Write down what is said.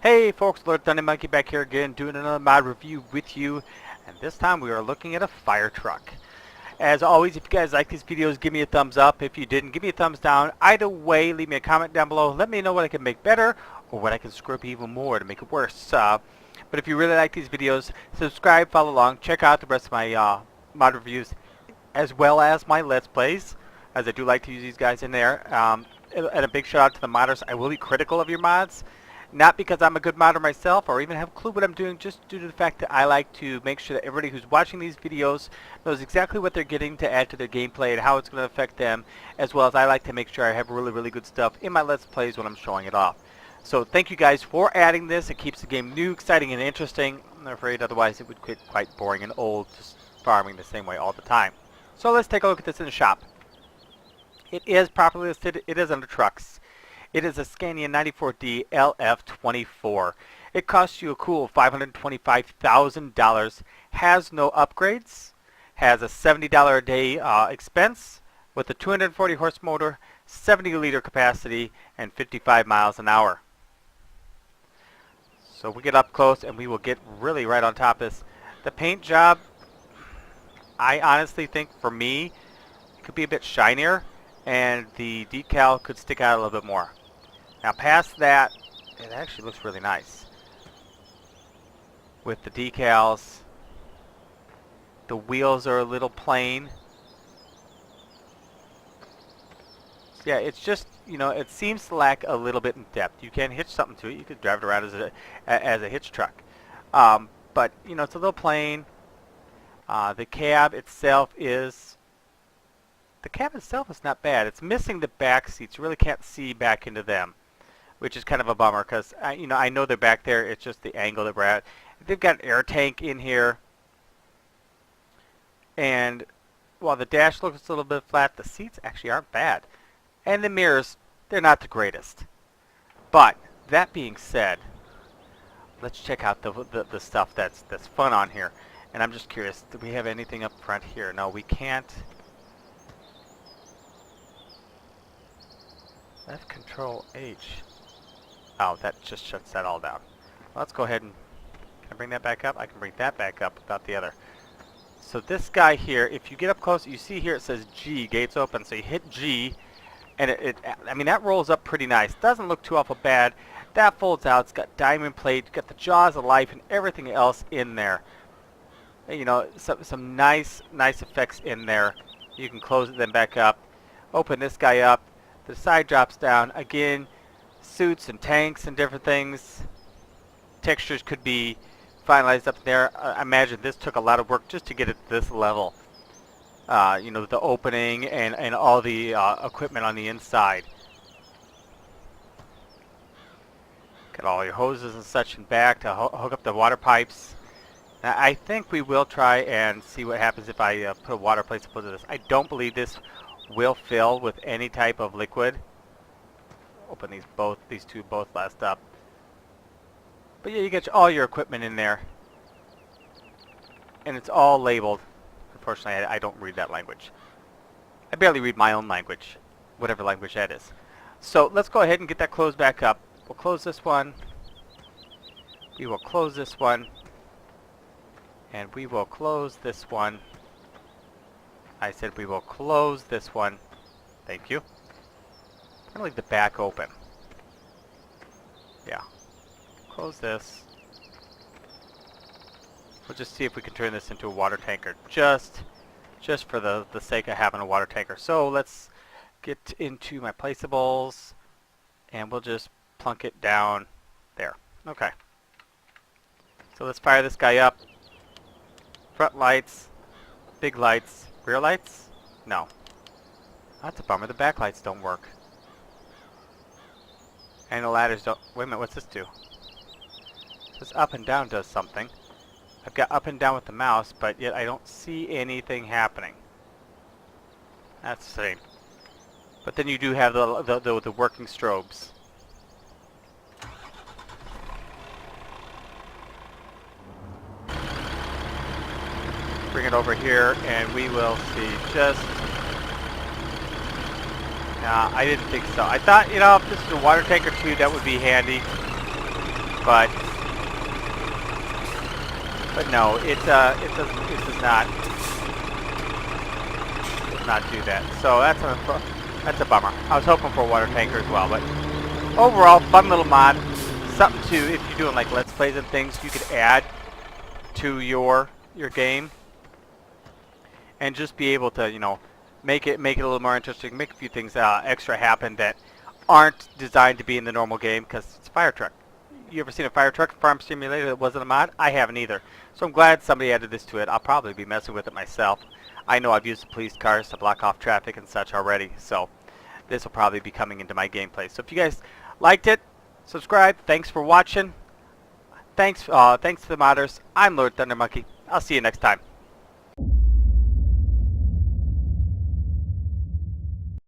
Hey folks, Lord Thunder Monkey back here again doing another mod review with you, and this time we are looking at a fire truck. As always, if you guys like these videos, give me a thumbs up. If you didn't, give me a thumbs down. Either way, leave me a comment down below. Let me know what I can make better or what I can screw up even more to make it worse. But if you really like these videos, subscribe, follow along, check out the rest of my mod reviews as well as my Let's Plays, as I do like to use these guys in there. And a big shout out to the modders. I will be critical of your mods. Not because I'm a good modder myself or even have a clue what I'm doing, just due to the fact that I like to make sure that everybody who's watching these videos knows exactly what they're getting to add to their gameplay and how it's going to affect them, as well as I like to make sure I have really good stuff in my Let's Plays when I'm showing it off. So thank you guys for adding this. It keeps the game new, exciting, and interesting. I'm afraid otherwise it would get quite boring and old, just farming the same way all the time. So let's take a look at this in the shop. It is properly listed. It is under trucks. It is a Scania 94D LF24. It costs you a cool $525,000, has no upgrades, has a $70 a day expense with a 240 horse motor, 70 liter capacity, and 55 miles an hour. So we get up close and we will get really right on top of this. The paint job, I honestly think for me, it could be a bit shinier and the decal could stick out a little bit more. Now past that, it actually looks really nice. With the decals, the wheels are a little plain. So yeah, it's just, you know, it seems to lack a little bit in depth. You can hitch something to it. You could drive it around as a hitch truck. But, you know, it's a little plain. The cab itself is not bad. It's missing the back seats. You really can't see back into them, which is kind of a bummer because you know, I know they're back there. It's just the angle that we're at. They've got an air tank in here, and while the dash looks a little bit flat, the seats actually aren't bad, and the mirrors, they're not the greatest. But that being said, let's check out the stuff that's fun on here. And I'm just curious, do we have anything up front here? No, we can't. Left control H. Oh, that just shuts that all down. Well, let's go ahead and, can I bring that back up? I can bring that back up without the other. So this guy here, if you get up close, you see here it says G, gates open. So you hit G, and I mean, that rolls up pretty nice. Doesn't look too awful bad. That folds out. It's got diamond plate, got the jaws of life, and everything else in there. You know, some nice effects in there. You can close it then back up. Open this guy up. The side drops down. Again, suits and tanks and different things. Textures could be finalized up there. I imagine this took a lot of work just to get it to this level. You know, the opening and all the equipment on the inside. Got all your hoses and such in back to hook up the water pipes. Now, I think we will try and see what happens if I put a water plate to this. I don't believe this will fill with any type of liquid. Open these two both last up. But yeah, you get all your equipment in there, and it's all labeled. Unfortunately, I don't read that language. I barely read my own language, whatever language that is. So let's go ahead and get that closed back up. We'll close this one. We will close this one. And we will close this one. I said we will close this one. Thank you. I'm going to leave the back open. Yeah. Close this. We'll just see if we can turn this into a water tanker. Just for the sake of having a water tanker. So let's get into my placeables. And we'll just plunk it down there. Okay. So let's fire this guy up. Front lights. Big lights. Rear lights? No. That's a bummer. The back lights don't work. And the ladders don't... Wait a minute, what's this do? This up and down does something. I've got up and down with the mouse, but yet I don't see anything happening. That's the same. But then you do have the working strobes. Bring it over here and we will see. Just I didn't think so. I thought, you know, if this is a water tank or two, that would be handy. but no, it does not do that. So that's a bummer. I was hoping for a water tanker as well, but overall, fun little mod. Something to, if you're doing like Let's Plays and things, you could add to your game, and just be able to, you know, make it a little more interesting, make a few things extra happen that aren't designed to be in the normal game, because it's a fire truck. You ever seen a fire truck farm simulator that wasn't a mod? I haven't either. So I'm glad somebody added this to it. I'll probably be messing with it myself. I know I've used the police cars to block off traffic and such already, so this will probably be coming into my gameplay. So if you guys liked it, subscribe. Thanks for watching. Thanks to the modders. I'm Lord Thunder Monkey. I'll see you next time.